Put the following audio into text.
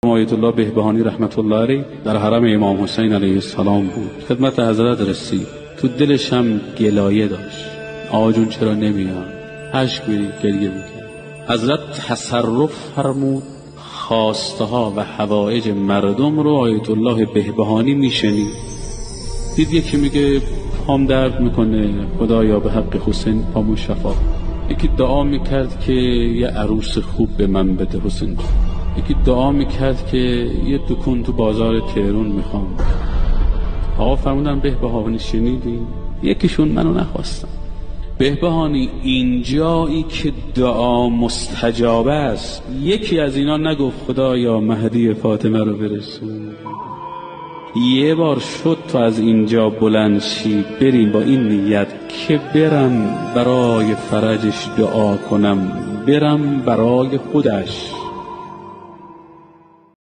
آیت الله بهبهانی رحمت الله علیه در حرم امام حسین علیه السلام بود. خدمت حضرت رسید، تو دلش هم گلایه داشت، آقا جون چرا نمیان، اشک گریه میکرد. حضرت تصرف فرمود خواسته ها و حوائج مردم رو آیت الله بهبهانی میشنید. دید یکی میگه پام درد میکنه، خدایا به حق حسین پامو شفا. یکی دعا میکرد که یه عروس خوب به من بده حسین. یکی دعا میکرد که یه دکون تو بازار تهران میخوام. آقا فرمودن بهبهانی شنیدی؟ یکیشون منو نخواستن. بهبهانی اینجایی که دعا مستجاب است، یکی از اینا نگفت خدایا مهدی فاطمه رو برسون. یه بار شد تو از اینجا بلند شی بریم با این نیت که برم برای فرجش دعا کنم، برم برای خودش.